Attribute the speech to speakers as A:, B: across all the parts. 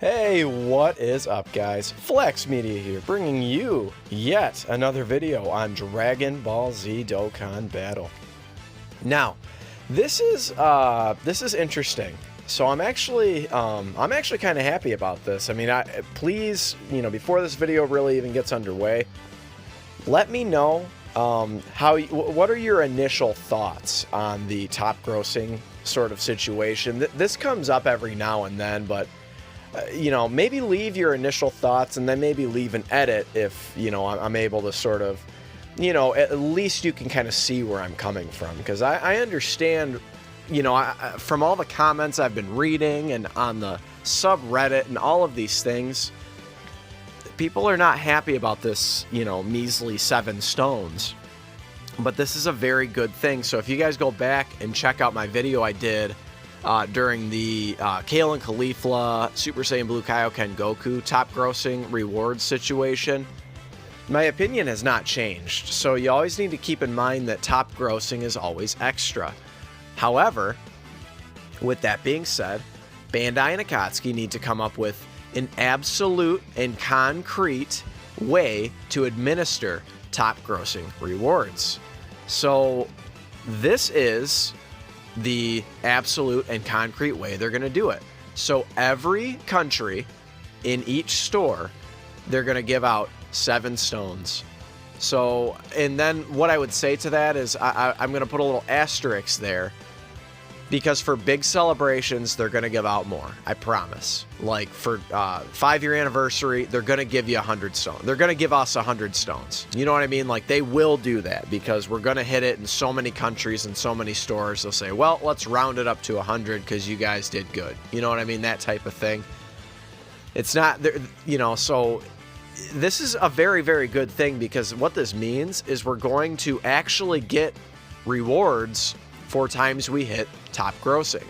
A: Hey, what is up, guys? Flex Media here, bringing you yet another video on Dragon Ball Z Dokkan Battle. Now, this is interesting. So I'm actually kind of happy about this. I mean, please, before this video really even gets underway, let me know what are your initial thoughts on the top grossing sort of situation. This comes up every now and then, but maybe leave your initial thoughts and then maybe leave an edit if, I'm able to sort of, at least you can kind of see where I'm coming from. Because I understand, from all the comments I've been reading and on the subreddit and all of these things, people are not happy about this, measly 7 stones. But this is a very good thing. So if you guys go back and check out my video I did during the Kale and Caulifla Super Saiyan Blue Kaioken Goku top grossing rewards situation, my opinion has not changed. So you always need to keep in mind that top grossing is always extra. However, with that being said, Bandai and Akatsuki need to come up with an absolute and concrete way to administer top grossing rewards. So this is the absolute and concrete way they're going to do it. So every country in each store, they're going to give out 7 stones. So, and then what I would say to that is I'm going to put a little asterisk there, because for big celebrations, they're going to give out more. I promise. Like for 5-year anniversary, they're going to give you 100 stones. They're going to give us 100 stones. You know what I mean? Like they will do that because we're going to hit it in so many countries and so many stores. They'll say, well, let's round it up to 100 because you guys did good. You know what I mean? That type of thing. It's not, so this is a very, very good thing, because what this means is we're going to actually get rewards for times we hit top grossing.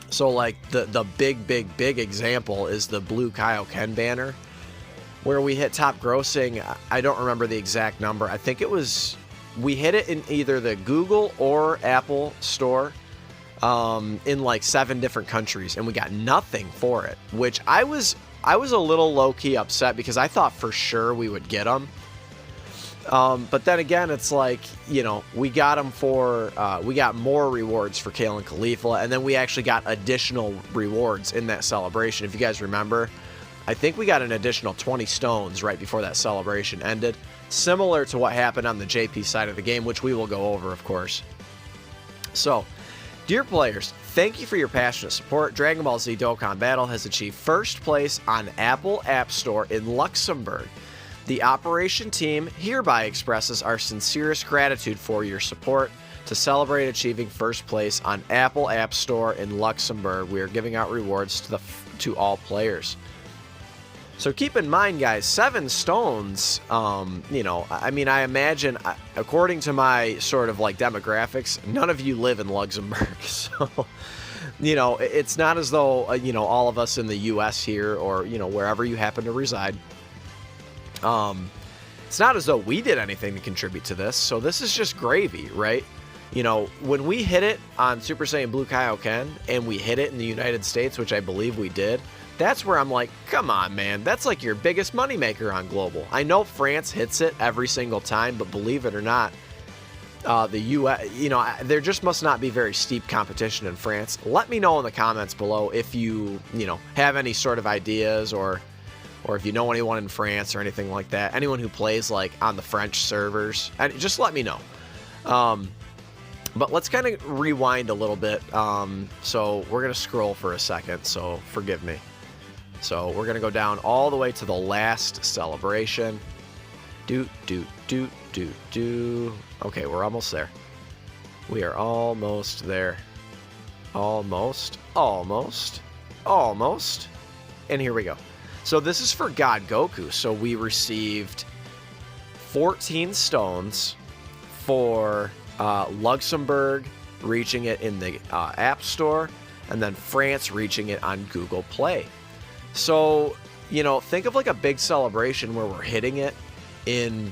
A: So like the big example is the Blue Kaioken banner, where we hit top grossing. I don't remember the exact number. I think we hit it in either the Google or Apple store in like 7 different countries, and we got nothing for it, which I was a little low-key upset because I thought for sure we would get them. But then again, it's like, we got them for, we got more rewards for Kale and Caulifla, and then we actually got additional rewards in that celebration. If you guys remember, I think we got an additional 20 stones right before that celebration ended, similar to what happened on the JP side of the game, which we will go over, of course. So, dear players, thank you for your passionate support. Dragon Ball Z Dokkan Battle has achieved first place on Apple App Store in Luxembourg. The operation team hereby expresses our sincerest gratitude for your support. To celebrate achieving first place on Apple App Store in Luxembourg, we are giving out rewards to all players. So keep in mind, guys, 7 stones, I mean, I imagine, according to my sort of like demographics, none of you live in Luxembourg. So, it's not as though, all of us in the U.S. here or, wherever you happen to reside, it's not as though we did anything to contribute to this, so this is just gravy, right? When we hit it on Super Saiyan Blue Kaioken, and we hit it in the United States, which I believe we did, that's where I'm like, come on, man, that's like your biggest moneymaker on Global. I know France hits it every single time, but believe it or not, the U.S., there just must not be very steep competition in France. Let me know in the comments below if you, have any sort of ideas, or if you know anyone in France or anything like that, anyone who plays like on the French servers, and just let me know. But let's kind of rewind a little bit. So we're going to scroll for a second, so forgive me. So we're going to go down all the way to the last celebration. Okay, we're almost there. We are almost there. Almost. And here we go. So this is for God Goku. So we received 14 stones for Luxembourg reaching it in the App Store, and then France reaching it on Google Play. So, think of like a big celebration where we're hitting it in,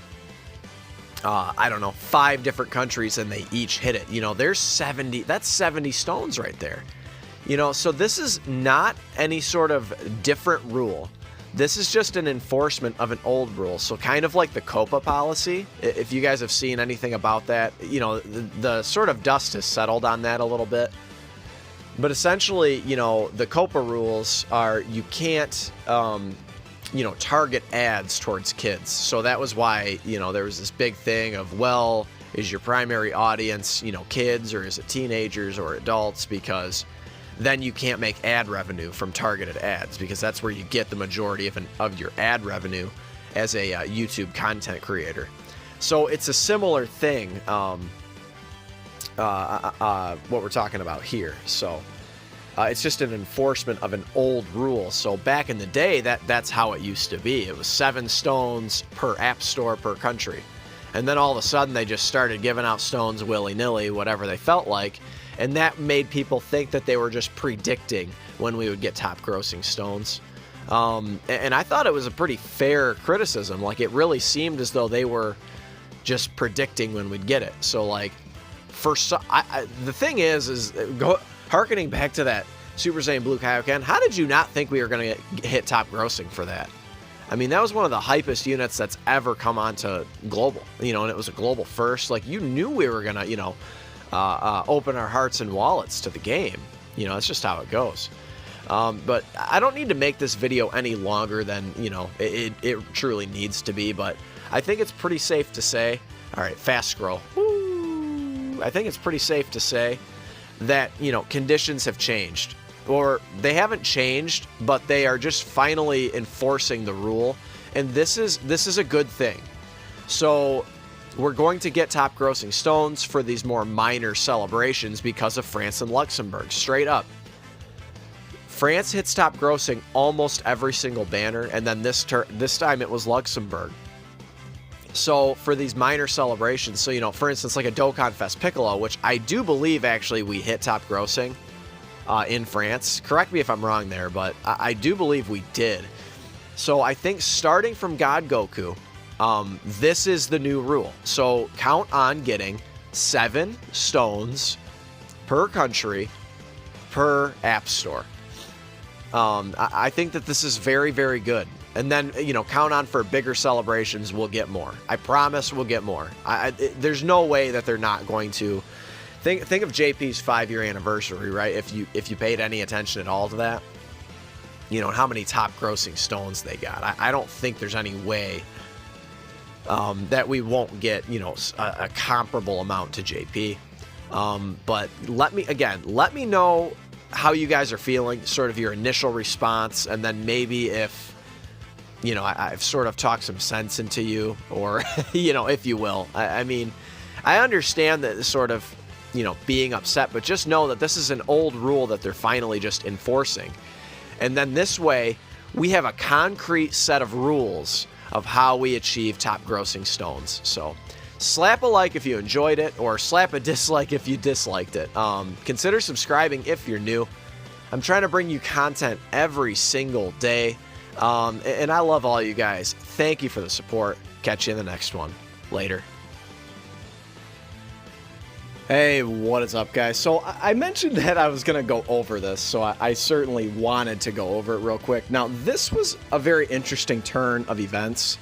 A: I don't know, 5 different countries, and they each hit it. There's 70, that's 70 stones right there. You know, so this is not any sort of different rule. This is just an enforcement of an old rule. So kind of like the COPA policy, if you guys have seen anything about that, you know, the sort of dust has settled on that a little bit. But essentially, you know, the COPA rules are you can't, you know, target ads towards kids. So that was why, you know, there was this big thing of, well, is your primary audience, you know, kids, or is it teenagers or adults? Because then you can't make ad revenue from targeted ads, because that's where you get the majority of your ad revenue as a YouTube content creator. So it's a similar thing, what we're talking about here. So it's just an enforcement of an old rule. So back in the day, that's how it used to be. It was 7 stones per app store per country. And then all of a sudden they just started giving out stones willy-nilly, whatever they felt like. And that made people think that they were just predicting when we would get top grossing stones. And I thought it was a pretty fair criticism. Like, it really seemed as though they were just predicting when we'd get it. So like, the thing is harkening back to that Super Saiyan Blue Kaioken, how did you not think we were going to hit top grossing for that? I mean, that was one of the hypest units that's ever come onto global, you know, and it was a global first. Like, you knew we were going to, you know, open our hearts and wallets to the game. You know, that's just how it goes. But I don't need to make this video any longer than, you know, it truly needs to be. But I think it's pretty safe to say, all right, fast scroll. Woo! I think it's pretty safe to say that, you know, conditions have changed. Or they haven't changed, but they are just finally enforcing the rule. And this is a good thing. So we're going to get top grossing stones for these more minor celebrations because of France and Luxembourg. Straight up. France hits top grossing almost every single banner, and then this time it was Luxembourg. So for these minor celebrations, so, you know, for instance, like a Dokkan Fest Piccolo, which I do believe actually we hit top grossing in France. Correct me if I'm wrong there, but I do believe we did. So I think starting from God Goku, this is the new rule. So count on getting 7 stones per country per app store. I think that this is very, very good. And then, you know, count on for bigger celebrations, we'll get more. I promise we'll get more. There's no way that they're not going to. Think of JP's 5-year anniversary, right? If you paid any attention at all to that, you know, how many top grossing stones they got. I don't think there's any way that we won't get, you know, a comparable amount to JP. But let me know how you guys are feeling, sort of your initial response, and then maybe if, you know, I've sort of talked some sense into you, or, you know, if you will. I mean, I understand that sort of, you know, being upset, but just know that this is an old rule that they're finally just enforcing. And then this way, we have a concrete set of rules of how we achieve top grossing stones. So slap a like if you enjoyed it, or slap a dislike if you disliked it. Consider subscribing if you're new. I'm trying to bring you content every single day. And I love all you guys. Thank you for the support. Catch you in the next one. Later. Hey, what is up, guys? So I mentioned that I was going to go over this, so I certainly wanted to go over it real quick. Now, this was a very interesting turn of events.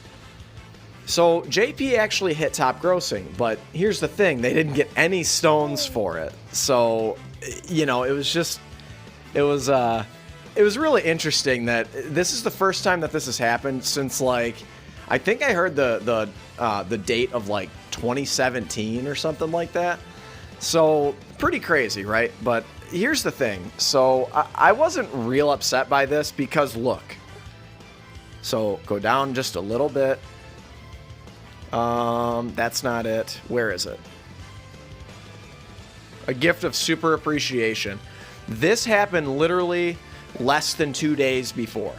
A: So JP actually hit top grossing, but here's the thing. They didn't get any stones for it. So, you know, it was really interesting that this is the first time that this has happened since, like, I think I heard the date of, like, 2017 or something like that. So, pretty crazy, right? But here's the thing. So, I wasn't real upset by this because, look. So, go down just a little bit. That's not it. Where is it? A gift of super appreciation. This happened literally less than 2 days before.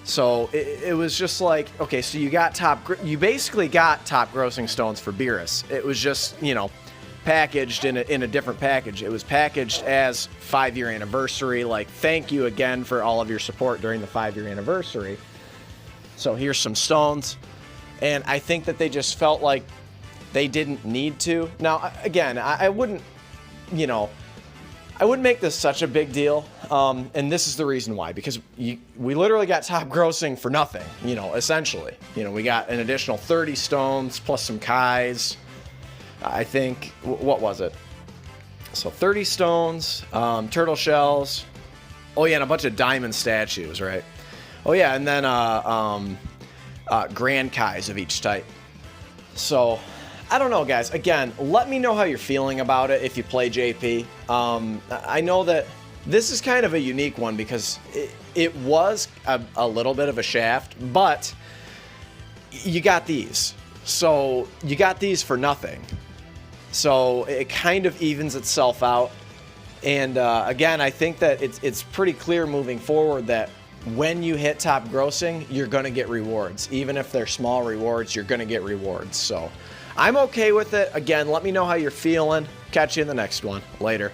A: So, it was just like, okay, so you basically got top grossing stones for Beerus. It was just, you know, packaged in a different package. It was packaged as 5-year anniversary, like, thank you again for all of your support during the 5-year anniversary. So here's some stones, and I think that they just felt like they didn't need to. Now, again, I wouldn't I wouldn't make this such a big deal, and this is the reason why, because we literally got top grossing for nothing, you know, essentially. You know, we got an additional 30 stones plus some Kais. I think, what was it? So 30 stones, turtle shells. Oh yeah, and a bunch of diamond statues, right? Oh yeah, and then grand Kais of each type. So, I don't know, guys. Again, let me know how you're feeling about it if you play JP. I know that this is kind of a unique one because it was a little bit of a shaft, but you got these. So, you got these for nothing. So, it kind of evens itself out. And again, I think that it's pretty clear moving forward that when you hit top grossing, you're going to get rewards. Even if they're small rewards, you're going to get rewards. So I'm okay with it. Again, let me know how you're feeling. Catch you in the next one. Later.